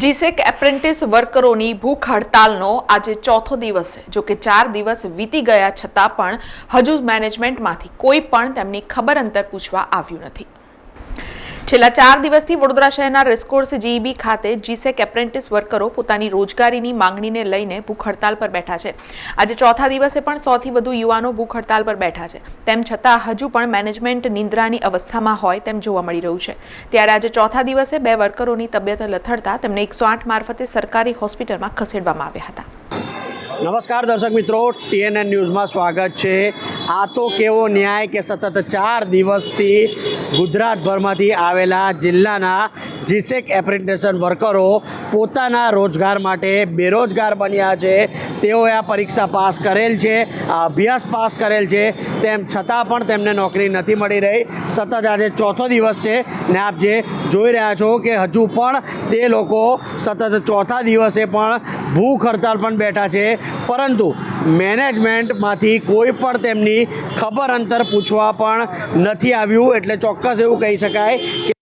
જીસેક apprentice વર્કરોની ભૂખ હડતાલનો આજે ચોથો દિવસ છે। જો કે 4 દિવસ વીતી ગયા છતાં પણ હજુ મેનેજમેન્ટમાંથી કોઈ પણ તેમની ખબર અંતર પૂછવા આવ્યું નથી। છેલ્લા 4 દિવસથી વડોદરા શહેરના રેસકોર્સ જીઈબી ખાતે જીસેક એપ્રેન્ટિસ વર્કરો પોતાની રોજગારીની માંગણીને લઈને ભૂખ હડતાલ પર બેઠા છે। આજે ચોથા દિવસે પણ 100થી વધુ યુવાનો ભૂખ હડતાલ પર બેઠા છે। તેમ છતાં હજુ પણ મેનેજમેન્ટ નિંદ્રાની અવસ્થામાં હોય તેમ જોવા મળી રહ્યું છે। ત્યારે આજે ચોથા દિવસે 2 વર્કરોની તબિયત લથડતા તેમને 108 મારફતે સરકારી હોસ્પિટલમાં ખસેડવામાં આવ્યા હતા। નમસ્કાર દર્શક મિત્રો, ટીએનએન ન્યૂઝમાં સ્વાગત છે। આ તો કેવો ન્યાય કે સતત 4 દિવસથી ગુજરાતભરમાંથી આવેલા જિલ્લાના જીસેક એપ્રેન્ટિસન વર્કરો પોતાના રોજગાર માટે બેરોજગાર બન્યા છે। તેઓએ આ પરીક્ષા પાસ કરેલ છે, આ અભ્યાસ પાસ કરેલ છે, તેમ છતાં પણ તેમને નોકરી નથી મળી રહી। સતત આજે ચોથો દિવસ છે ને આપ જે જોઈ રહ્યા છો કે હજુ પણ તે લોકો સતત ચોથા દિવસે પણ ભૂખ હડતાલ પણ બેઠા છે, પરંતુ મેનેજમેન્ટમાંથી કોઈ પણ તેમની ખબર અંતર પૂછવા પણ નથી આવ્યું। એટલે ચોક્કસ એવું કહી શકાય કે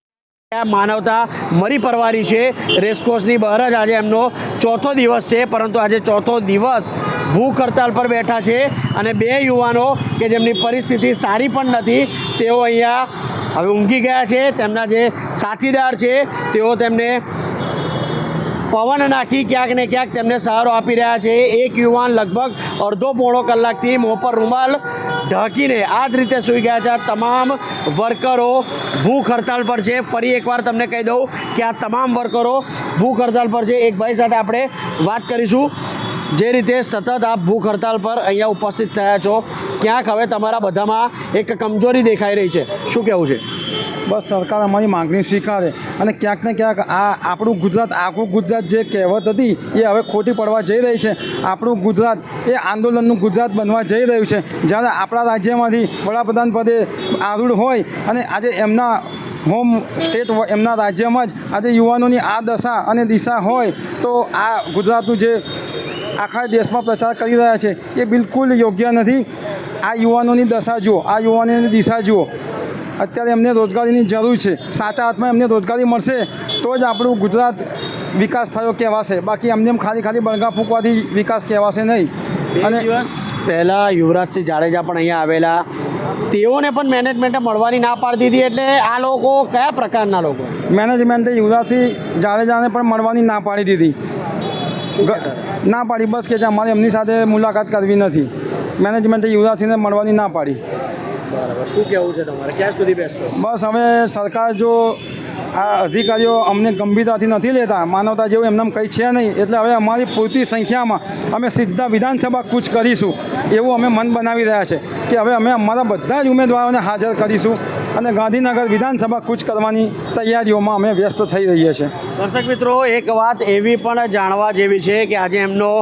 આ માનવતા મરી પરવારી છે। રેસકોર્સની બહાર જ આજે એમનો ચોથો દિવસ છે, પરંતુ આજે ચોથો દિવસ ભૂખ હડતાલ પર બેઠા છે અને 2 યુવાનો કે જેમની પરિસ્થિતિ સારી પણ નથી તેઓ અહીંયા હવે ઊંઘી ગયા છે। તેમના જે સાથીદાર છે તેઓ તેમને પવન નાખી ક્યાંક ને ક્યાંક તેમને સહારો આપી રહ્યા છે। એક યુવાન લગભગ અડધો-પોણો કલાકથી મોં પર રૂમાલ ઢાંકીને આ જ રીતે સૂઈ ગયા છે। તમામ વર્કરો ભૂખ હડતાલ પર છે। ફરી એકવાર તમને કહી દઉં કે આ તમામ વર્કરો ભૂખ હડતાલ પર છે। એક ભાઈ સાથે આપણે વાત કરીશું, જે રીતે સતત આપ ભૂખ હડતાલ પર અહીંયા ઉપસ્થિત થયા છો, ક્યાંક હવે તમારા બધામાં એક કમજોરી દેખાઈ રહી છે, શું કહેવું છે? બસ સરકાર અમારી માગણી સ્વીકારે અને ક્યાંક ને ક્યાંક આ આપણું ગુજરાત, આખું ગુજરાત જે કહેવત હતી એ હવે ખોટી પડવા જઈ રહી છે। આપણું ગુજરાત એ આંદોલનનું ગુજરાત બનવા જઈ રહ્યું છે। જ્યારે આપણા રાજ્યમાંથી વડાપ્રધાન પદે આરૂઢ હોય અને આજે એમના હોમ સ્ટેટ એમના રાજ્યમાં જ આજે યુવાનોની આ દશા અને દિશા હોય તો આ ગુજરાતનું જે આખા દેશમાં પ્રચાર કરી રહ્યા છે એ બિલકુલ યોગ્ય નથી। આ યુવાનોની દશા જુઓ, આ યુવાનોની દિશા જુઓ। અત્યારે એમને રોજગારીની જરૂર છે। સાચા અર્થમાં એમને રોજગારી મળશે તો જ આપણું ગુજરાત વિકાસ થયો કહેવાશે, બાકી એમને ખાલી બળગા ફૂંકવાથી વિકાસ કહેવાશે નહીં। અને દિવસ પહેલાં યુવરાજસિંહ જાડેજા પણ અહીંયા આવેલા, તેઓને પણ મેનેજમેન્ટે મળવાની ના પાડી દીધી। એટલે આ લોકો કયા પ્રકારના લોકો? મેનેજમેન્ટે યુવરાજસિંહ જાડેજાને પણ મળવાની ના પાડી દીધી, ના પાડી બસ કે અમારે એમની સાથે મુલાકાત કરવી નથી। મેનેજમેન્ટે યુવરાજસિંહને મળવાની ના પાડી। બરાબર, શું કહેવું છે તમારે? ક્યાં સુધી બેસશો? બસ હવે સરકાર જો આ અધિકારીઓ અમને ગંભીરતાથી નથી લેતા, માનવતા જેવું એમને કંઈ છે નહીં, એટલે હવે અમારી પૂરતી સંખ્યામાં અમે સીધા વિધાનસભા કૂચ કરીશું એવું અમે મન બનાવી રહ્યા છે કે હવે અમે અમારા બધા જ ઉમેદવારોને હાજર કરીશું અને ગાંધીનગર વિધાનસભા કૂચ કરવાની તૈયારીઓમાં અમે વ્યસ્ત થઈ રહીએ છીએ। દર્શક મિત્રો, એક વાત એવી પણ જાણવા જેવી છે કે આજે એમનો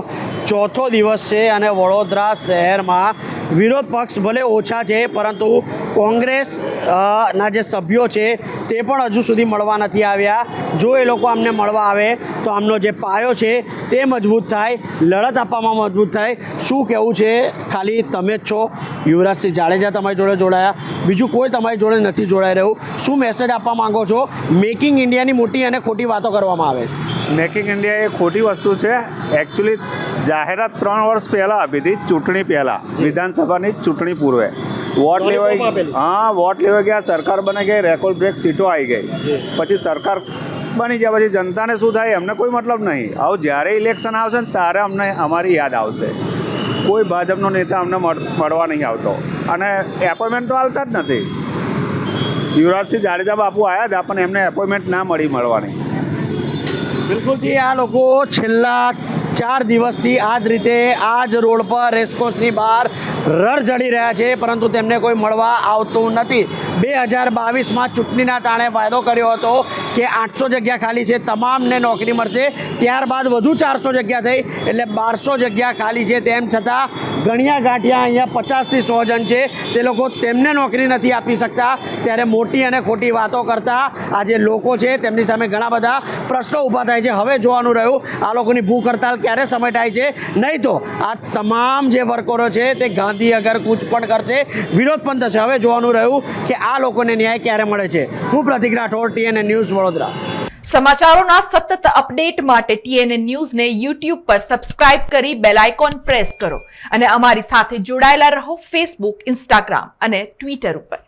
ચોથો દિવસ છે અને વડોદરા શહેરમાં વિરોધ પક્ષ ભલે ઓછા છે, પરંતુ કોંગ્રેસ ના જે સભ્યો છે તે પણ હજુ સુધી મળવા નથી આવ્યા। જો એ લોકો અમને મળવા આવે તો આમનો જે પાયો છે તે મજબૂત થાય, લડત આપવામાં મજબૂત થાય। શું કહેવું છે? ખાલી તમે જ છો, યુવરાજસિંહ જાડેજા તમારી જોડે જોડાયા, બીજું કોઈ તમારી જોડે નથી જોડાઈ રહ્યું। શું મેસેજ આપવા માંગો છો? મેકિંગ ઇન્ડિયાની મોટી અને ખોટી વાતો કરવામાં આવે છે। મેકિંગ ઇન્ડિયા એ ખોટી વસ્તુ છે। એકચ્યુઅલી જાહેરાત 3 વર્ષ પહેલાં આપી હતી, ચૂંટણી પહેલાં, વિધાનસભાની ચૂંટણી પૂર્વે વોટ લેવાય, હા વોટ લેવા ગયા, સરકાર બની ગઈ, રેકોર્ડ બ્રેક સીટો આવી ગઈ, પછી સરકાર બની ગયા, પછી જનતાને શું થાય એમને કોઈ મતલબ નહીં। આવું જ્યારે ઇલેક્શન આવશે ને ત્યારે અમને અમારી યાદ આવશે। કોઈ ભાજપનો નેતા અમને મળવા નહીં આવતો અને એપોઇન્ટમેન્ટ તો આવતા જ નથી। યુવરાજસિંહ જાડેજા બાપુ આવ્યા હતા પણ એમને એપોઇન્ટમેન્ટ ના મળી મળવાની। બિલકુલથી આ લોકો છેલ્લા 4 દિવસથી આ જ રીતે આ જ રોડ પર રેસકોર્સની બહાર રડઝડી રહ્યા છે, પરંતુ તેમને કોઈ મળવા આવતું નથી। 2022માં ચૂંટણીના ટાણે વાયદો કર્યો હતો કે 800 જગ્યા ખાલી છે, તમામને નોકરી મળશે। ત્યારબાદ વધુ 400 જગ્યા થઈ, એટલે 1200 જગ્યા ખાલી છે। તેમ છતાં ગણ્યા ગાંઠિયા અહીંયા 50થી 100 જણ છે, તે લોકો તેમને નોકરી નથી આપી શકતા। ત્યારે મોટી અને ખોટી વાતો કરતા આ જે લોકો છે તેમની સામે ઘણા બધા પ્રશ્નો ઊભા થાય છે। હવે જોવાનું રહ્યું આ લોકોની ભૂખ હડતાલ ક્યારે સમેટાય છે, નહીં તો આ તમામ જે વર્કરો છે તે ગાંધીનગર કૂચ પણ કરશે, વિરોધ પણ થશે। હવે જોવાનું રહ્યું કે આ લોકોને ન્યાય ક્યારે મળે છે। હું પ્રતિક રાઠોડ, ટીએનએન ન્યૂઝ, વડોદરા। સમાચારોના સતત અપડેટ માટે TNN ન્યૂઝને YouTube પર સબસ્ક્રાઇબ કરી બેલ આઇકોન પ્રેસ કરો અને અમારી સાથે જોડાયેલા રહો Facebook, Instagram અને Twitter ઉપર.